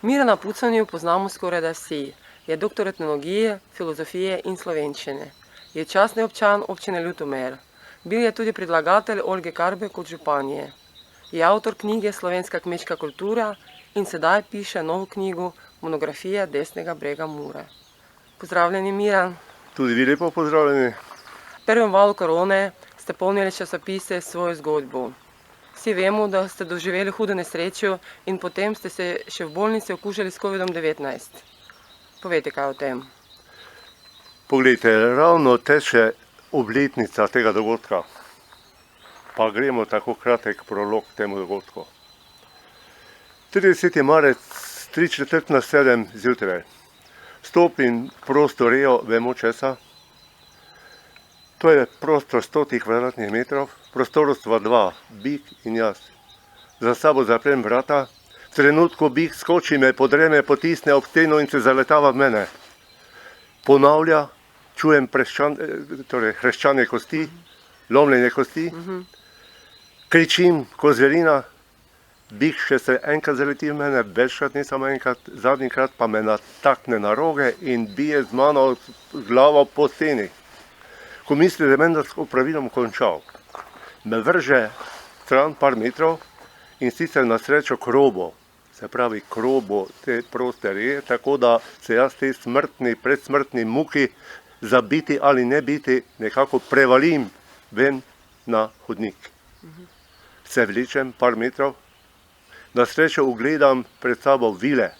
Mirana Pucanju poznamo skorajda vsi. Je doktor etnologije, filozofije in slovenščine. Je častni občan občine Ljutomer. Bil je tudi predlagatelj Olge Karbe kot županje. Je avtor knjige Slovenska kmečka kultura in sedaj piše novo knjigo Monografija desnega brega Mure. Pozdravljeni, Miran. Tudi vi lepo pozdravljeni. V prvem valu korone ste polnili časopise s svojo zgodbo. Vsi vemo, da ste doživeli hudo nesrečo in potem ste se še v bolnici okužili s COVID-19. Povejte kaj o tem. Poglejte, ravno teče obletnica tega dogodka. Pa gremo tako kratek prolog temu dogodku. 30. marec, 6:45 zjutraj. Stopim prostorejo, vemo česa. To je prostor 100 kvadratnih metrov, prostorstva 2, Bik in jaz. Za sabo zaprem vrata, v trenutku Bik skoči me, podre me, potisne ob steno in se zaletava v mene. Ponavlja, čujem hreščanje kosti, lomljenje kosti, kričim ko zverina, Bik še se enkrat zaleti v mene, večkrat, ne samo enkrat, zadnjikrat pa me natakne na roge in bije z mano glavo po steni. Ko misli, da je menda s opravilom končal, me vrže stran par metrov in sicer na srečo k robu, se pravi k robu te prosterije, tako da se jaz te predsmrtni muki za biti ali ne biti nekako prevalim ven na hodnik. Se vlečem par metrov, na srečo ugledam pred sabo vile,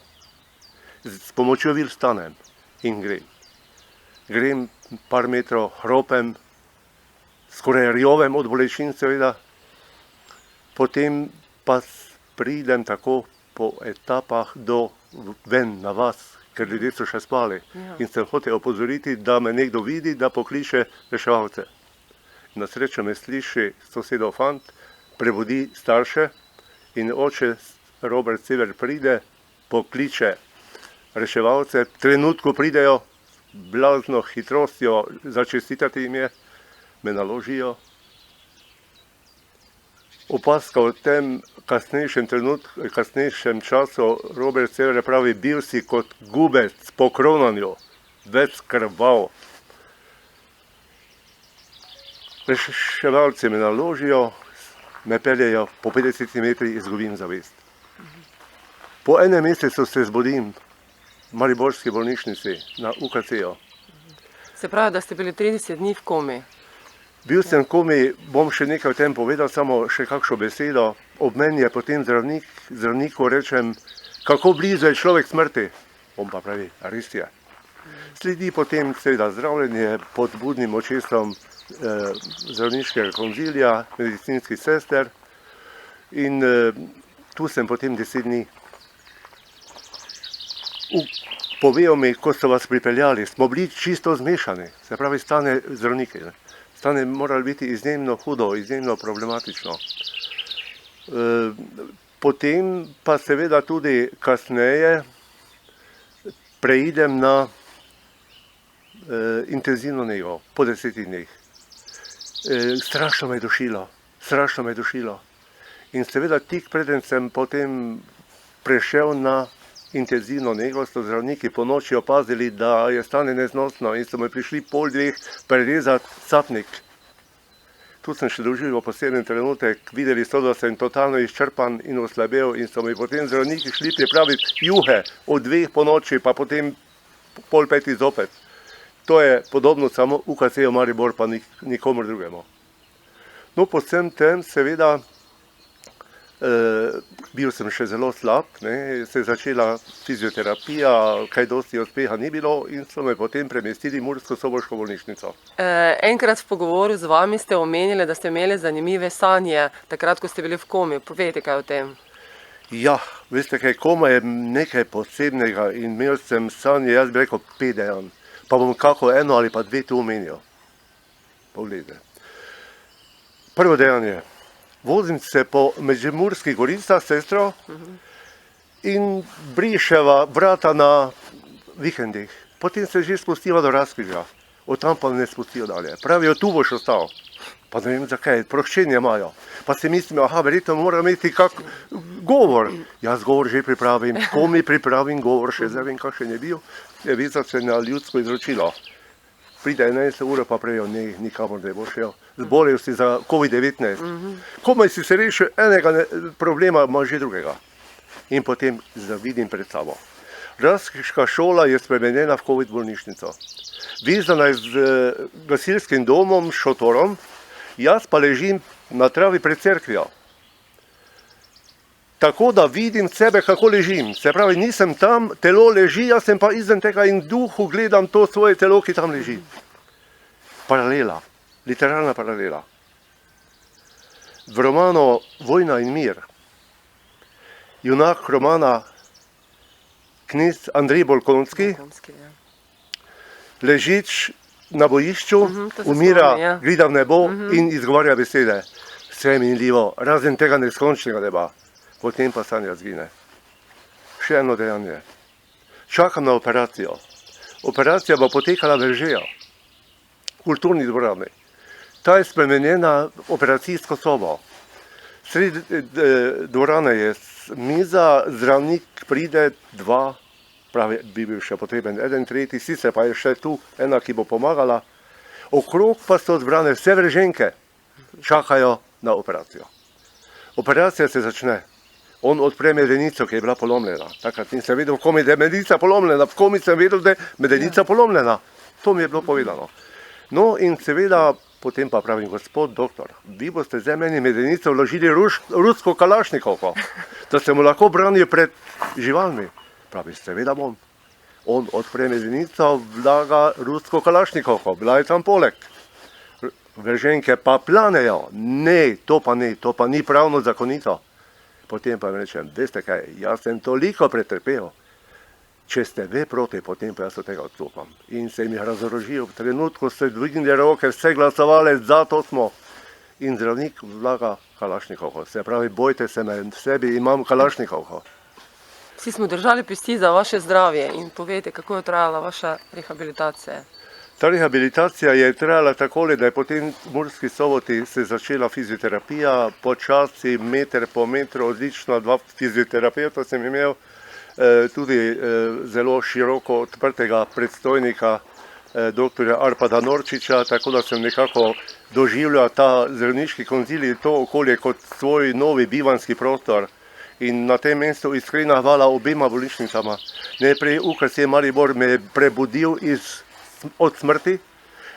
s pomočjo vil stanem in grem. Grem par metrov, hropem, skoraj rjovem od bolečin seveda, potem pa pridem tako po etapah ven na vas, ker ljudje so še spali. In sem hotel opozoriti, da me nekdo vidi, da pokliče reševalce. Na srečo me sliši sosedov fant, prebudi starše in oče Robert Sever pride, pokliče reševalce, v trenutku pridejo, blazno hitrostjo začestitati jim je, me naložijo. Opazka v tem kasnejšem času, Robert Sever pravi, bil si kot gubec po kronanju, več krvav. Reševalci me naložijo, me peljejo, po 50 metrih izgubim zavest. Po enem mesecu se zbudim v mariborski bolnišnici na UKC-ju. Se pravi, da ste bili 30 dni v komi. Bil sem v komi, bom še nekaj o tem povedal, samo še kakšno besedo. Ob meni je potem zdravniku rečem, kako blizu je človek smrti. On pa pravi, res je. Sledi potem seveda zdravljenje pod budnim očesom zdravniškega konzilija, medicinskih sester in tu sem potem 10 dni. Povejo mi, ko so vas pripeljali, smo bili čisto zmešani, se pravi stanje zdravniki. Stanje moralo biti izjemno hudo, izjemno problematično. Potem pa seveda tudi kasneje preidem na intenzivno nego po 10 dneh. Strašno me je dušilo. In seveda tik preden sem potem prešel na intenzivno nego, so zdravniki po noči opazili, da je stanje neznosno in so me prišli pol 2 prerezati sapnik. Tu sem še doživel poseben trenutek, videli so, da sem totalno izčrpan in oslabel in so mi potem zdravniki šli pripraviti juhe od 2 po noči, pa potem pol 5 zopet. To je podobno samo UKC-ju Maribor, pa nikomur drugemu. No, po vsem tem seveda bil sem še zelo slab, se je začela fizioterapija, kaj dosti uspeha ni bilo in so me potem premestili v Mursko-Soboško bolnišnico. Enkrat v pogovoru z vami ste omenili, da ste imeli zanimive sanje, takrat, ko ste bili v komi. Povejte kaj o tem. Ja, veste kaj, koma je nekaj posebnega in imel sem sanje, jaz bi rekel 5 dejanj, pa bom kako 1 ali pa 2 tu omenil. Poglejte. Prvo dejanje. Vozim se po Međimurskih goricah s sestro in briševa vrata na vikendih. Potem se že spustiva do Razkrižja, od tam pa ne spustijo dalje. Pravijo, tu boš ostal. Pa ne vem zakaj, proščenje imajo. Pa si mislim, verjetno mora imeti kak govor. Jaz govor že pripravim, ko mi pripravim govor, še zdaj vem, kakšen je bil, je vezati se na ljudsko izročilo. Pride 11 ur, pa prejo, ne, nikamor ne bo šel. Zbolel si za COVID-19. Komaj si se rešil enega problema, ima že drugega. In potem vidim pred sabo. Raška šola je spremenjena v COVID bolnišnico. Vezana je z gasilskim domom, šotorom, jaz pa ležim na travi pred cerkvijo. Tako da vidim sebe, kako ležim. Se pravi, nisem tam, telo leži, jaz sem pa izven tega in v duhu gledam to svoje telo, ki tam leži. Paralela, literarna paralela. V romanu Vojna in mir, junak romana knez Andrej Bolkonski, ležič na bojišču, umira, gleda v nebo in izgovarja besede. Vse minljivo, razen tega neskončnega neba. Potem pa Sanja zgine. Še eno dejanje. Čakam na operacijo. Operacija bo potekala v Veržeju, kulturni dvorani. Ta je spremenjena operacijsko sobo. Sredi dvorane je miza, zdravnik pride, dva, pravi, bi bil še potreben, eden, tretji, sicer pa je še tu ena, ki bo pomagala. Okrog pa so zbrane vse Verženke, čakajo na operacijo. Operacija se začne. On odpre medenico, ki je bila polomljena. Takrat nisem vedel, v kom je medenica polomljena, v kom sem vedel, da je medenica polomljena. To mi je bilo povedano. No in seveda, potem pa pravim, gospod doktor, vi boste zdaj meni medenico vložili rusko kalašnikovko, da se mu lahko branijo pred živalmi. Pravi, seveda bom. On odpre medenico, vlaga rusko kalašnikovko, bila je tam poleg. Verženke pa planejo, ne, to pa ni pravno zakonito. Potem pa rečem, veste kaj, jaz sem toliko pretrpel, če ste ve proti, potem pa jaz od tega odstopam. In se mi razorožil, v trenutku se dvignili roke, vse glasovali, zato smo. In zdravnik vlaga kalašnikovko, se pravi, bojte se me, v sebi imam kalašnikovko. Vsi smo držali pesti za vaše zdravje in povejte, kako je trajala vaša rehabilitacija. Ta rehabilitacija je trajala takole, da je potem v Murski Soboti se začela fizioterapija, počasi, meter po metru, odlično, dva fizioterapeuta sem imel, tudi zelo široko odprtega predstojnika, doktorja Arpada Norčiča, tako da sem nekako doživljal ta zdravniški konzilij, to okolje kot svoj novi bivanski prostor. In na tem mestu iskrena hvala obema bolnišnicama. Najprej UKC Maribor me je prebudil od smrti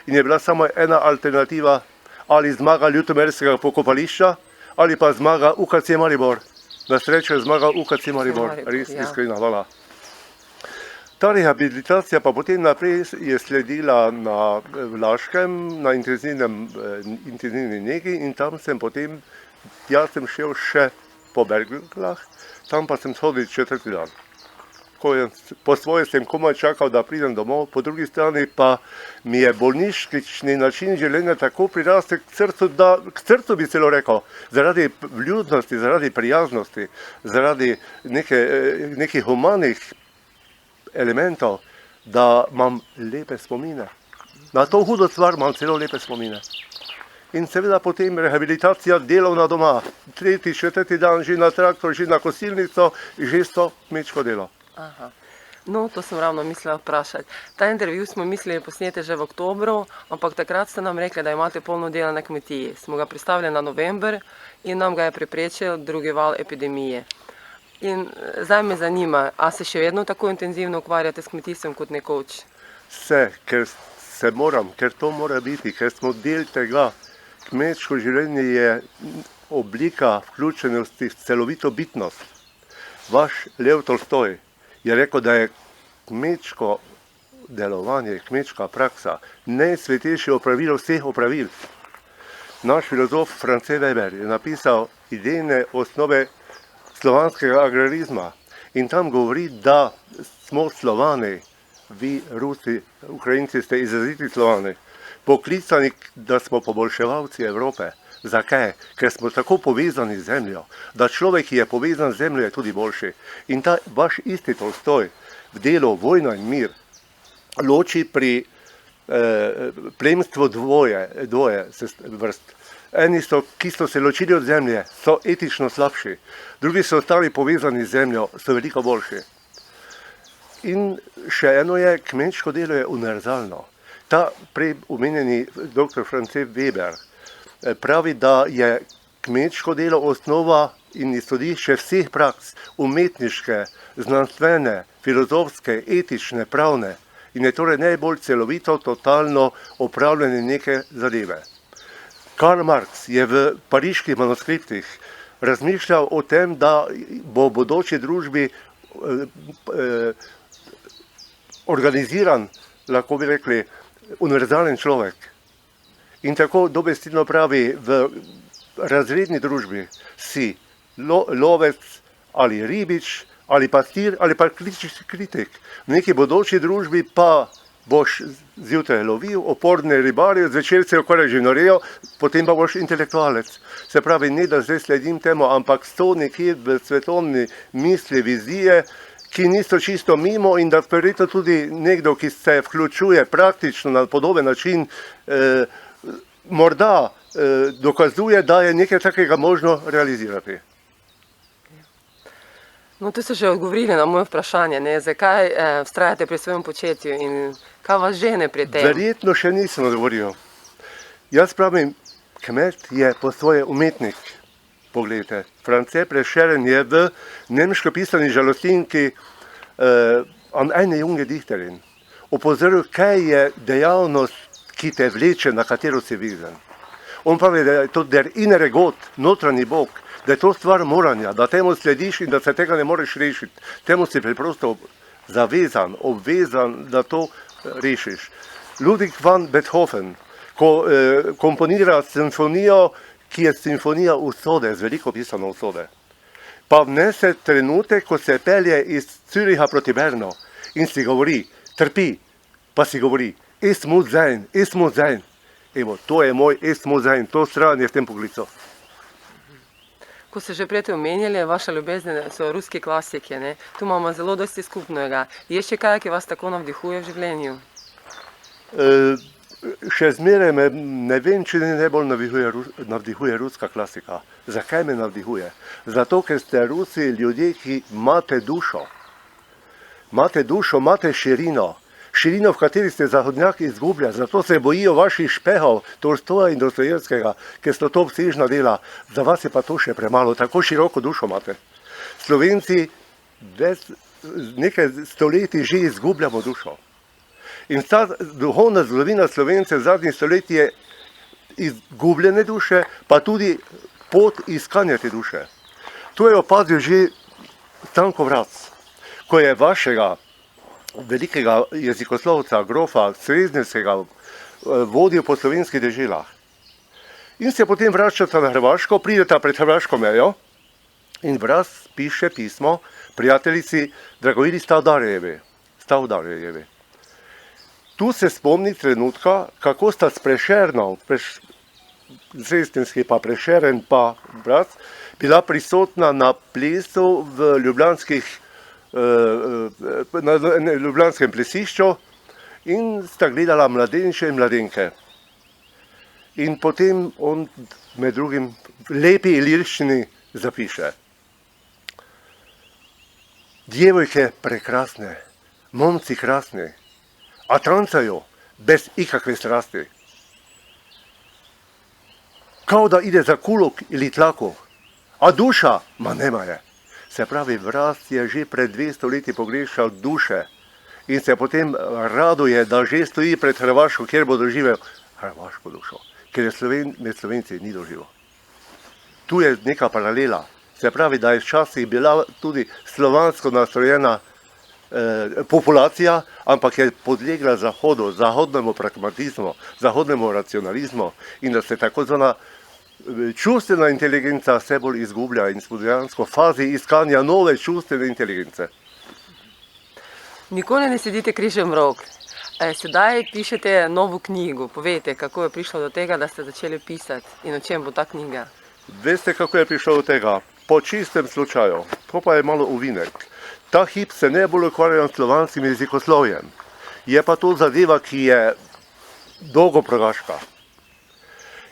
in je bila samo ena alternativa, ali zmaga ljutomerskega pokopališča ali pa zmaga UKC Maribor. Na srečo je zmagal UKC Maribor, res iskrena hvala. Ta rehabilitacija pa potem naprej je sledila na Laškem, na intenzivni negi in tam sem potem, jaz sem šel še po Berglah, tam pa sem shodil 4. dan. Po svoje sem komaj čakal, da pridem domov, po drugi strani pa mi je bolnišnični način življenja tako prirastel k srcu, da k srcu bi celo rekel, zaradi vljudnosti, zaradi prijaznosti, zaradi nekih humanih elementov, da imam lepe spomine. Na to hudo stvar imam celo lepe spomine. In seveda potem rehabilitacija, delovna doma, 3., 4. dan že na traktor, že na kosilnico, že so kmečko delo. Aha. No, to sem ravno mislila vprašati. Ta intervju smo mislili posneti že v oktobru, ampak takrat ste nam rekli, da imate polno dela na kmetiji. Smo ga pristavili na november in nam ga je preprečil drugi val epidemije. In zdaj me zanima, a se še vedno tako intenzivno ukvarjate s kmetijstvom kot nekoč? Se, ker to mora biti, ker smo del tega. Kmečko življenje je oblika vključenosti v celovito bitnost. Vaš Lev Tolstoj je rekel, da je kmečko delovanje, kmečka praksa najsvetejše opravilo vseh opravil. Naš filozof France Weber je napisal idejne osnove slovanskega agrarizma in tam govori, da smo Slovani, vi Rusi, Ukrajinci ste izraziti Slovani, poklicani, da smo poboljševalci Evrope. Zakaj? Ker smo tako povezani z zemljo, da človek, ki je povezan z zemljo, je tudi boljši. In ta vaš isti Tolstoj v delu Vojna in mir loči pri plemstvu dvoje vrst. Eni so, ki so se ločili od zemlje, so etično slabši, drugi so ostali povezani z zemljo, so veliko boljši. In še eno je, kmečko delo je univerzalno. Ta prej omenjeni dr. France Weber pravi, da je kmečko delo osnova in izhodišče vseh praks, umetniške, znanstvene, filozofske, etične, pravne, in je torej najbolj celovito, totalno opravljanje neke zadeve. Karl Marx je v pariških manuskriptih razmišljal o tem, da bo v bodoči družbi organiziran, lahko bi rekli, univerzalen človek. In tako dobesedno pravi, v razredni družbi si lovec ali ribič, ali pastir, ali pa kritik. V neki bodoči družbi pa boš zjutraj lovil, oporne ribaril, zvečer se ukvarjal živinorejo, potem pa boš intelektualec. Se pravi, ne da zdaj sledim temu, ampak sto nekje v svetovni misli, vizije, ki niso čisto mimo in da verjetno tudi nekdo, ki se vključuje praktično na podoben način, morda dokazuje, da je nekaj takega možno realizirati. No, tu ste že odgovorili na moje vprašanje, ne? Zakaj vztrajate pri svojem početju in kaj vas žene pri tem? Verjetno še nisem odgovoril. Jaz pravim, kmet je po svoje umetnik. Poglejte, France Prešeren je v nemško pisani žalostinki an eine junge Dichterin opozoril, kaj je dejavnost, ki te vleče, na katero si vezan. On pravi, da je to der innere Gott, notranji Bog, da je to stvar moranja, da temu slediš in da se tega ne moreš rešiti. Temu si preprosto zavezan, obvezan, da to rešiš. Ludwig van Beethoven, ko komponira simfonijo, ki je simfonija usode, z veliko pisano usode, pa vnese trenutek, ko se pelje iz Züricha proti Bernu in si govori, trpi, pa si govori, es muss sein, es muss sein. Evo, to je moj es muss sein, to stranje v tem poklicu. Ko ste že prej omenjali, vaša ljubezen so ruski klasiki, ne? Tu imamo zelo dosti skupnega. Je še kaj, ki vas tako navdihuje v življenju? Še zmeraj me, ne vem, če ne najbolj navdihuje ruska klasika. Zakaj me navdihuje? Zato, ker ste Rusi ljudje, ki imate dušo. Imate dušo, imate širino. Širino, v kateri ste zahodnjaki izgubljali. Zato se bojijo vaših špehov, Tolstoja in Dostojevskega, ker so to obsežna dela. Za vas je pa to še premalo. Tako široko dušo imate. Slovenci nekaj stoletij že izgubljamo dušo. In ta duhovna zgodovina Slovence v zadnjih stoletjih je izgubljene duše, pa tudi pot iskanja te duše. To je opazil že Stanko Vratc, ko je vašega velikega jezikoslovca, grofa Sreznevskega vodil po slovenskih deželah. In se potem vračata na Hrvaško, prideta pred hrvaško mejo in Vratc piše pismo prijateljici Dragojili Stavdarjevi. Tu se spomni trenutka, kako sta s Prešernom, Zrestenski pa Prešeren pa Vratc, bila prisotna na plesu v ljubljanskem plesišču in sta gledala mladeniče in mladenke. In potem on med drugim v lepi ilirščini zapiše. Djevojke prekrasne, momci krasni, a trancajo bez ikakve strasti. Kao da ide za kulok ili tlako, a duša ma nema je. Se pravi, Vratc je že pred 200 leti pogrešal duše in se potem raduje, da že stoji pred Hrvaško, kjer bo doživel hrvaško dušo, ker je med Slovenci ni doživel. Tu je neka paralela. Se pravi, da je včasih bila tudi slovansko nastrojena populacija, ampak je podlegla Zahodu, zahodnemu pragmatizmu, zahodnemu racionalizmu in da se tako zvana čustvena inteligenca vse bolj izgublja in smo dejansko v fazi iskanja nove čustvene inteligence. Nikoli ne sedite križem rok. Sedaj pišete novo knjigo. Povejte, kako je prišlo do tega, da ste začeli pisati in o čem bo ta knjiga? Veste, kako je prišlo do tega? Po čistem slučaju. To pa je malo uvinek. Ta hip se najbolj ukvarjam s slovanskim jezikoslovjem. Je pa to zadeva, ki je dolgoprogaška.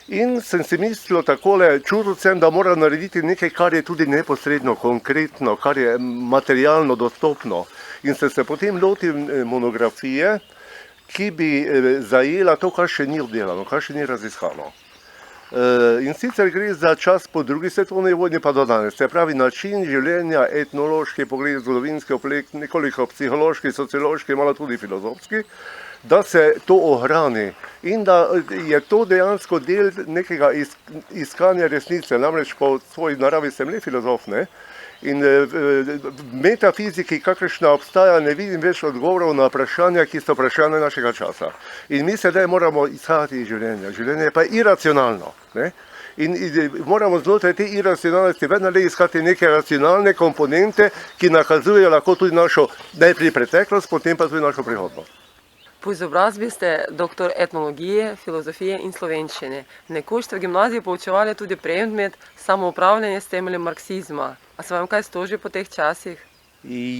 In sem si mislil takole, čutil sem, da moram narediti nekaj, kar je tudi neposredno, konkretno, kar je materialno dostopno. In sem se potem lotil monografije, ki bi zajela to, kar še ni obdelano, kar še ni raziskano. In sicer gre za čas po drugi svetovni vojni pa do danes. Se pravi način življenja, etnološki pogled, zgodovinski pogled, nekoliko psihološki, sociološki, malo tudi filozofski, da se to ohrani in da je to dejansko del nekega iskanja resnice. Namreč po svoji naravi sem le filozof, ne? In v metafiziki, kakršna obstaja, ne vidim več odgovorov na vprašanja, ki so vprašanja našega časa. In mi sedaj moramo izhajati iz življenja. Življenje pa je iracionalno. Ne? In moramo znotraj te iracionalnosti vedno le iskati neke racionalne komponente, ki nakazujejo lahko tudi našo najprej preteklost, potem pa tudi našo prihodnost. Po izobrazbi ste doktor etnologije, filozofije in slovenščine. Nekoč ste v gimnaziji poučevali tudi predmet samoupravljanje s temeljem marksizma. A se vam kaj stoži po teh časih?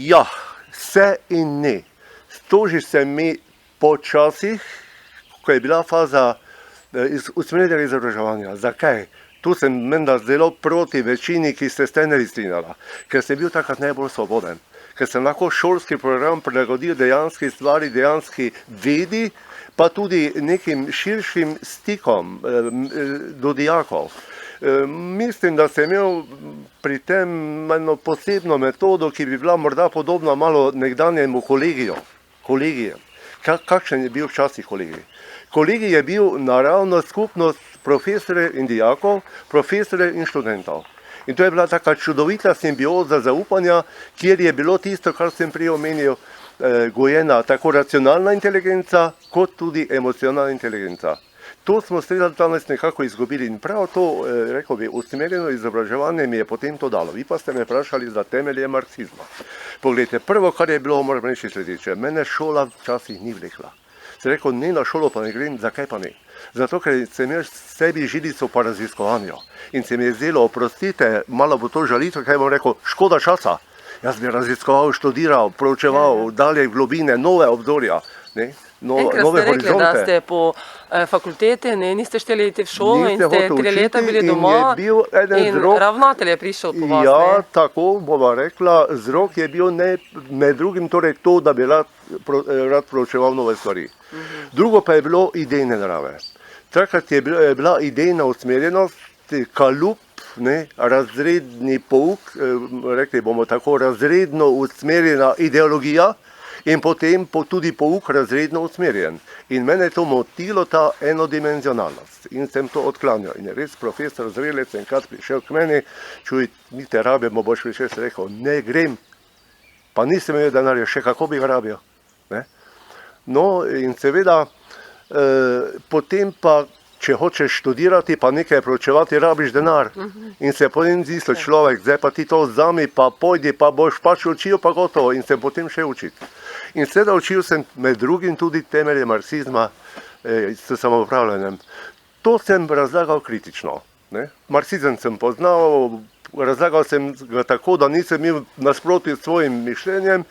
Ja, vse in ne. Stoži se mi po časih, ko je bila faza usmerjenega izobraževanja. Zakaj? Tu sem menda zelo proti večini, ki se s tem ne bi strinjala, ker sem bil takrat najbolj svoboden. Ker sem lahko šolski program prilagodil dejanski stvari, dejanski vedi, pa tudi nekim širšim stikom do dijakov. Mislim, da sem imel pri tem eno posebno metodo, ki bi bila morda podobna malo nekdanjemu kolegiju. Kakšen je bil včasih kolegij? Kolegij je bil naravna skupnost profesorjev in dijakov, profesorjev in študentov. In to je bila taka čudovita simbioza zaupanja, kjer je bilo tisto, kar sem prej omenil, gojena tako racionalna inteligenca, kot tudi emocionalna inteligenca. To smo seveda danes nekako izgubili in prav to, rekel bi, usmerjeno izobraževanje mi je potem to dalo. Vi pa ste me vprašali za temelje marksizma. Poglejte, prvo, kar je bilo, moram reči sledeče, mene šola včasih ni vlekla. Sem rekel, ne na šolo pa ne grem, zakaj pa ne? Zato, ker sem imel sebi žilico po raziskovanju. In se mi je zdelo, oprostite, malo bo to žalitev, kaj bom rekel, škoda časa. Jaz bi raziskoval, študiral, proučeval, dalje v globine, nove obzorja, ne? Enkrat ste rekli, da ste po fakulteti, niste šteli iti v šolo in ste 3 leta bili doma in ravnatelj je prišel po vas. Ja, tako bova rekla, vzrok je bil med drugim torej to, da bi rad proučeval nove stvari. Drugo pa je bilo idejne narave. Takrat je bila idejna usmerjenost, kalup, razredni pouk, rekli bomo tako, razredno usmerjena ideologija, in potem tudi pouk razredno usmerjen. In mene je to motilo, ta enodimenzionalnost. In sem to odklanjal. In res profesor Zrelec enkrat prišel k meni, čuj, ni te rabe, bo boš prišel, sem rekel, ne grem, pa nisem imel denarja, še kako bi ga rabil. Ne? No, in seveda, potem pa, če hočeš študirati, pa nekaj proučevati, rabiš denar. In se potem zdi človek, zdaj pa ti to vzami, pa pojdi, pa boš pač učil, pa gotovo. In sem potem še učiti. In seveda učil sem med drugim tudi temelje marksizma s samoupravljanjem. To sem razlagal kritično. Ne? Marksizem sem poznal, razlagal sem ga tako, da nisem imel nasproti s svojim mišljenjem.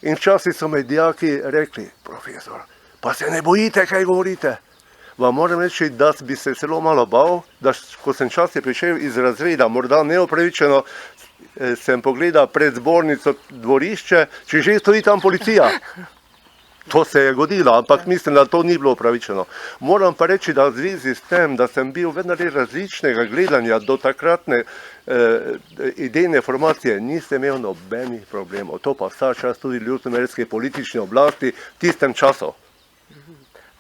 In včasih so me dijaki rekli, profesor, pa se ne bojite, kaj govorite. Vam moram reči, da bi se zelo malo bal, da ko sem včasih prišel iz razreda, morda neopravičeno, sem pogledal pred zbornico dvorišče, če že stoji tam policija. To se je godilo, ampak mislim, da to ni bilo upravičeno. Moram pa reči, da v zvezi s tem, da sem bil vedno različnega gledanja do takratne idejne formacije, nisem imel nobenih problemov. To pa vsa čas tudi ljutomerske politične oblasti v tistem času.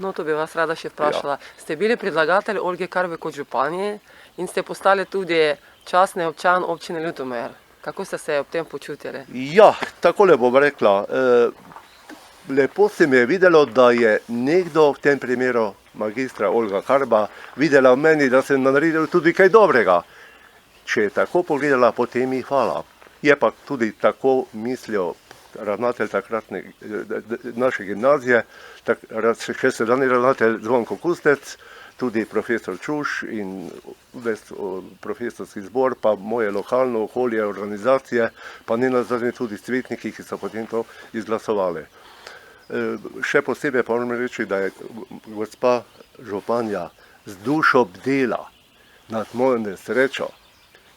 No, to bi vas rada še vprašala. Ja. Ste bili predlagatelj Olge Karbe kot županje in ste postali tudi častni občan občine Ljutomer. Kako ste se ob tem počutili? Ja, takole bom rekla. Lepo se mi je videlo, da je nekdo, v tem primeru magistra Olga Karba, videla v meni, da sem naredil tudi kaj dobrega. Če je tako pogledala, potem ji hvala. Je pa tudi tako mislil ravnatelj takratne naše gimnazije, še sedanji ravnatelj Zvonko Kustec, tudi profesor Čuš in profesorski zbor, pa moje lokalno okolje, organizacije, pa ne nazadnje tudi svetniki, ki so potem to izglasovali. Še posebej pa moram reči, da je gospa županja z dušo bdela nad mojo nesrečo,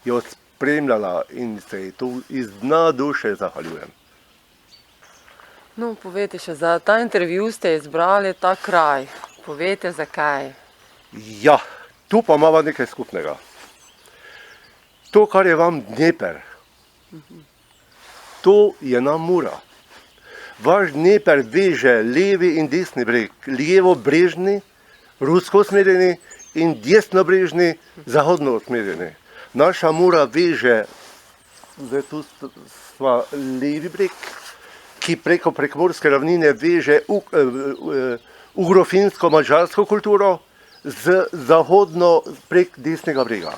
jo spremljala in se ji tu iz dna duše zahvaljujem. No, povejte še, za ta intervju ste izbrali ta kraj. Povejte, zakaj. Ja, tu pa imamo nekaj skupnega. To, kar je vam Dneper, to je nam Mura. Vaš Dneper veže levi in desni breg, levo brežni, rusko usmerjeni in desno brežni, zahodno usmerjeni. Naša Mura veže, zdaj tu sva levi breg, ki preko prekmurske ravnine veže ugro-finsko-mađarsko kulturo z zahodno prek desnega brega.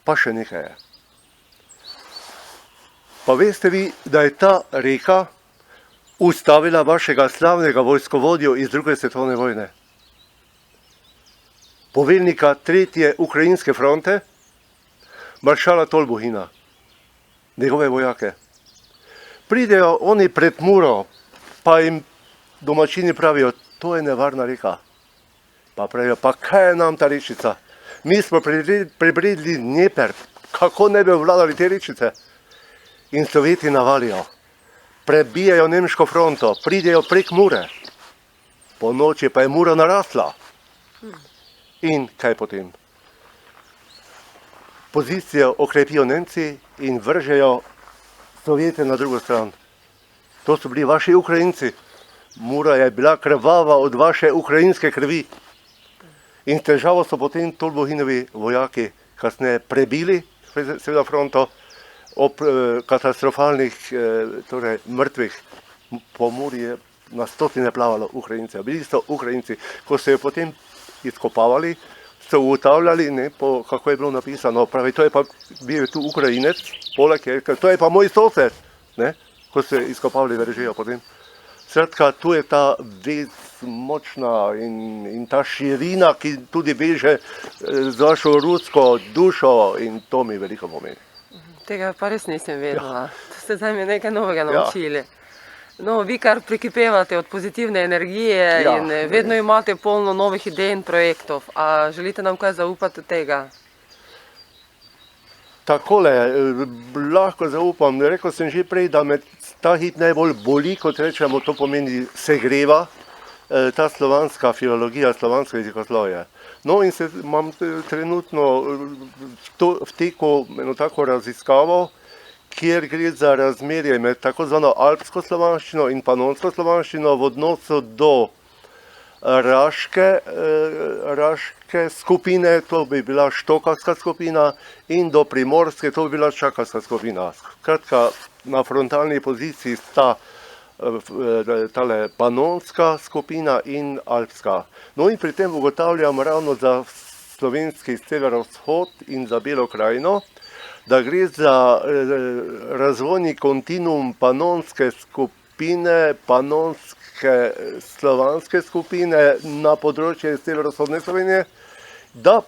Pa še nekaj je. Pa veste vi, da je ta reka ustavila vašega slavnega vojskovodjo iz druge svetovne vojne? Poveljnika tretje ukrajinske fronte, maršala Tolbuhina, njegove vojake. Pridejo oni pred Muro, pa jim domačini pravijo, to je nevarna reka. Pa pravijo, pa kaj je nam ta rečica? Mi smo prebredli Dneper, kako ne bi obvladali te rečice? In Sovjeti navalijo, prebijajo nemško fronto, pridejo prek Mure. Po noči pa je Mura narasla. In kaj potem? Pozicijo okrepijo Nemci in vržejo Sovjete na drugo stran. To so bili vaši Ukrajinci. Mura je bila krvava od vaše ukrajinske krvi. In težavo so potem Tolbuhinovi vojaki kasneje prebili, seveda fronto, ob katastrofalnih mrtvih. Po Muri je na stotine plavalo Ukrajincev. Bili so Ukrajinci, ko so jo potem izkopavali, so ugotavljali, kako je bilo napisano, pravi, to je pa bil tu Ukrajinec, poleg je, to je pa moj sosed, ko so izkopavali veržijo potem. Skratka, tu je ta vez močna in ta širina, ki tudi veže z vašo rusko dušo in to mi veliko pomeni. Tega pa res nisem vedela. To ste zdaj mi nekaj novega naučili. No, vi kar prekipevate od pozitivne energije in vedno imate polno novih idej in projektov. A želite nam kaj zaupati od tega? Takole, lahko zaupam. Rekel sem že prej, da me ta hip najbolj boli, kot rečemo, to pomeni segreva, ta slovanska filologija, slovansko jezikoslovje. No in imam trenutno v teku eno tako raziskavo, kjer gre za razmerje med tako zvano alpsko slovanščino in panonsko slovanščino v odnosu do raške skupine, to bi bila štokavska skupina, in do primorske, to bi bila čakavska skupina. Skratka, na frontalni poziciji sta tale panonska skupina in alpska. No in pri tem ugotavljam ravno za slovenski severovzhod in za Belo krajino, da gre za razvojni kontinuum panonske skupine, panonske slovanske skupine na področju severovzhodne Slovenije, da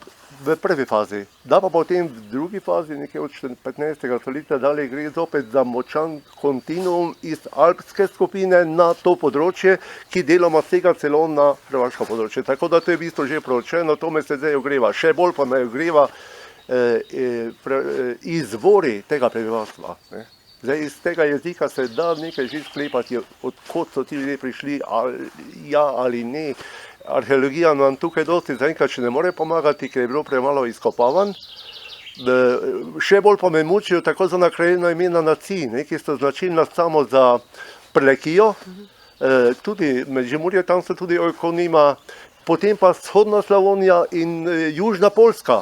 v prvi fazi, da pa potem v drugi fazi, nekje od 15. stoletja dalje, gre zopet za močan kontinuum iz alpske skupine na to področje, ki deloma sega celo na hrvaško področje. Tako da to je v bistvu že proučeno, to me se zdaj ogreva. Še bolj pa me ogreva izvori tega prebivalstva. Zdaj iz tega jezika se da nekaj že sklepati, odkot so ti ljudje prišli, ali ne. Arheologija nam tukaj dosti zaenkrat še ne more pomagati, ker je bilo premalo izkopavanj. Še bolj pa me mučijo tako zvana krajevna imena nacij, ki so značilna samo za Prlekijo, tudi Međimurje, tam so tudi Ojkonima, potem pa vzhodna Slavonija in južna Poljska.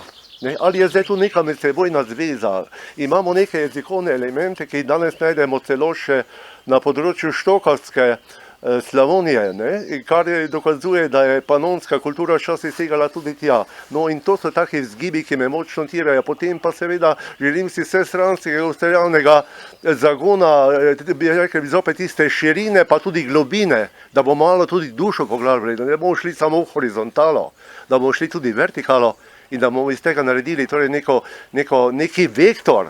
Ali je zdaj tu neka medsebojna zveza? Imamo neke jezikovne elemente, ki jih danes najdemo celo še na področju štokavske Slavonije, kar dokazuje, da je panonska kultura včasih segala tudi tja. No in to so taki vzgibi, ki me močno tirajo. Potem pa seveda želim si vsestranskega ustvarjalnega zagona, bi rekel zopet tiste širine, pa tudi globine, da bomo malo tudi dušo poglabljali, da ne bomo šli samo v horizontalo, da bomo šli tudi vertikalo in da bomo iz tega naredili torej neki vektor,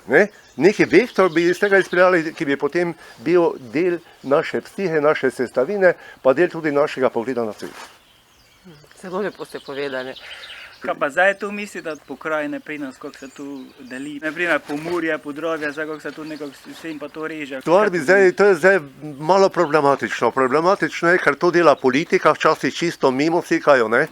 neki vektor bi iz tega izpeljali, ki bi potem bil del naše psihe, naše sestavine, pa del tudi našega pogleda na svet. Zelo lepo ste povedali. Kaj pa zdaj tu mislite, pokrajine pri nas, kako se tu deli? Naprimer Pomurje, Podravje, zdaj kako se tu nekako vse in pa to reže. To je zdaj malo problematično. Problematično je, ker to dela politika, včasih čisto mimo sikajo, ne.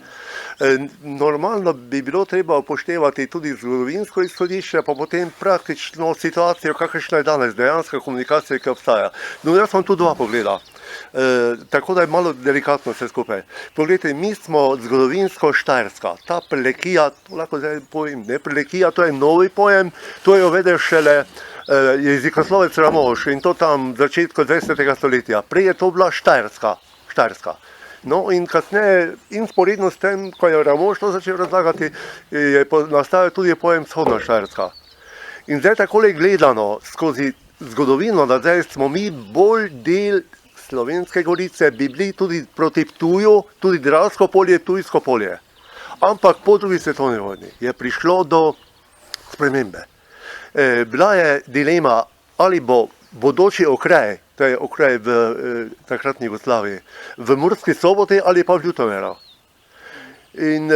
Normalno bi bilo treba upoštevati tudi zgodovinsko izhodišče, pa potem praktično situacijo, kakršna je danes, dejanska komunikacija, ki obstaja. No, jaz sem tu dva pogleda. Tako da je malo delikatno vse skupaj. Poglejte, mi smo zgodovinsko Štajerska. Ta Prlekija, to lahko zdaj povem, ne, Prlekija, to je novi pojem, to je uvedel šele jezikoslovec Ramovš in to tam v začetku 20. stoletja. Prej je to bila Štajerska. No in kasneje, in sporedno s tem, ko je Ramovš to začel razlagati, je nastajal tudi pojem vzhodna Štajerska. In zdaj takole gledano skozi zgodovino, da zdaj smo mi bolj del Slovenske Gorice, bi bili tudi proti Ptuju, tudi Dravsko polje, Ptujsko polje. Ampak po drugi svetovni vojni je prišlo do spremembe. Bila je dilema, ali bo bodoči okraj, to je okraj v takratni Jugoslaviji, v Murski Soboti ali pa v Ljutomeru. In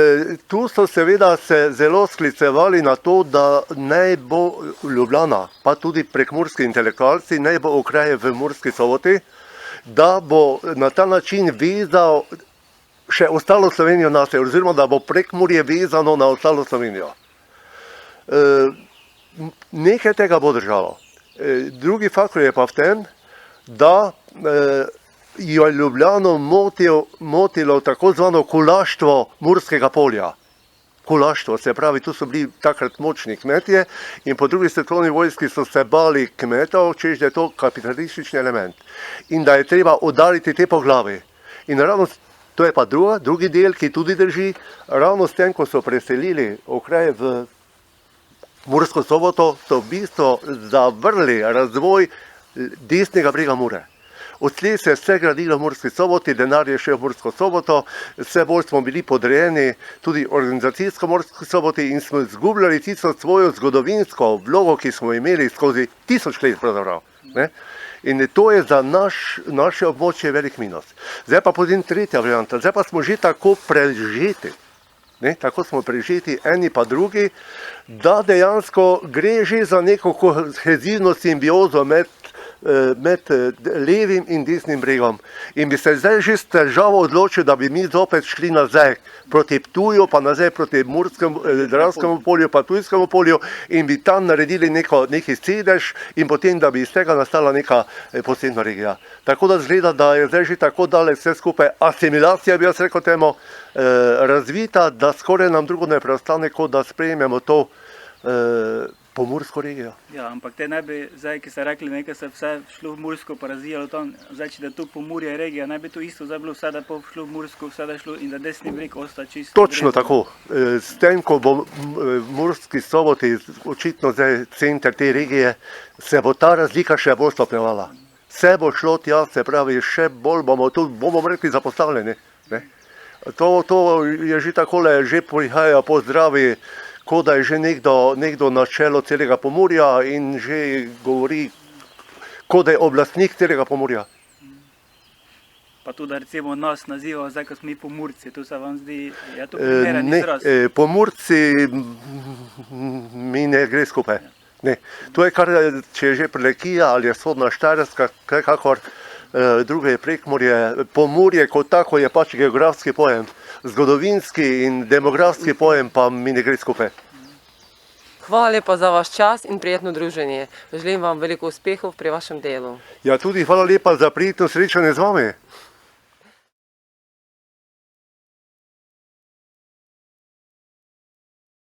tu so seveda se zelo sklicevali na to, da naj bo Ljubljana, pa tudi prekmurski intelektualci, naj bo okraj v Murski Soboti, da bo na ta način vezal še ostalo Slovenijo nase, oziroma da bo Prekmurje vezano na ostalo Slovenijo. Nekaj tega bo držalo. Drugi faktor je pa v tem, da je Ljubljano motilo tako zvano kulaštvo Murskega polja. Kulaštvo, se pravi, tu so bili takrat močni kmetje in po drugi svetovni vojski so se bali kmetov, češ da je to kapitalistični element in da je treba udariti te po glavi. In ravno, to je pa drugi del, ki tudi drži, ravno s tem, ko so preselili okraj v Mursko Soboto, so v bistvu zavrli razvoj desnega brega Mure. Odslej se je vse gradilo v Murski Soboti, denar je šel v Mursko Soboto, vse bolj smo bili podrejeni tudi organizacijsko Murski Soboti in smo izgubljali tisto svojo zgodovinsko vlogo, ki smo imeli skozi 1000 let pravzaprav. In to je za naše območje velik minus. Zdaj pa potem tretja varianta, zdaj pa smo že tako prežeti, tako smo prežeti eni pa drugi, da dejansko gre že za neko kohezivno simbiozo med levim in desnim bregom. In bi se zdaj že s težavo odločil, da bi mi zopet šli nazaj proti Ptuju, pa nazaj proti Dravskemu polju, pa Ptujskemu polju in bi tam naredili neki sedež in potem, da bi iz tega nastala neka posebna regija. Tako da zgleda, da je zdaj že tako daleč vse skupaj asimilacija, bi jaz rekel temu, razvita, da skoraj nam drugo ne preostane, kot da sprejmemo to pomursko regijo. Ja, ampak te ne bi, zdaj, ki ste rekli, nekaj se vse šlo v Mursko pa razvijalo tam, zdaj, če da tu Pomurje regija, ne bi to isto zdaj bilo vse, da pa šlo v Mursko, vse da šlo in da desni breg osta čisto. Točno tako. S tem, ko bo Murski Soboti očitno zdaj center te regije, se bo ta razlika še bolj stopnjevala. Vse bo šlo tja, se pravi, še bolj bomo rekli zapostavljeni. To je že takole, že prihaja pozdravi, kot da je že nekdo na čelo celega Pomurja in že govori, kot da je oblastnik celega Pomurja. Pa tudi, da recimo nas nazivajo zdaj, ko smo mi Pomurci, to se vam zdi, je to primeren izraz? Pomurci mi ne gre skupaj. Ne. To je kar, če je že Prlekija ali je vzhodna Štajerska, kakor druge je Prekmurje, Pomurje kot tako je pač geografski pojem, zgodovinski in demografski pojem pa mi ne gre skupaj. Hvala lepa za vaš čas in prijetno druženje. Želim vam veliko uspehov pri vašem delu. Ja, tudi hvala lepa za prijetno srečanje z vami.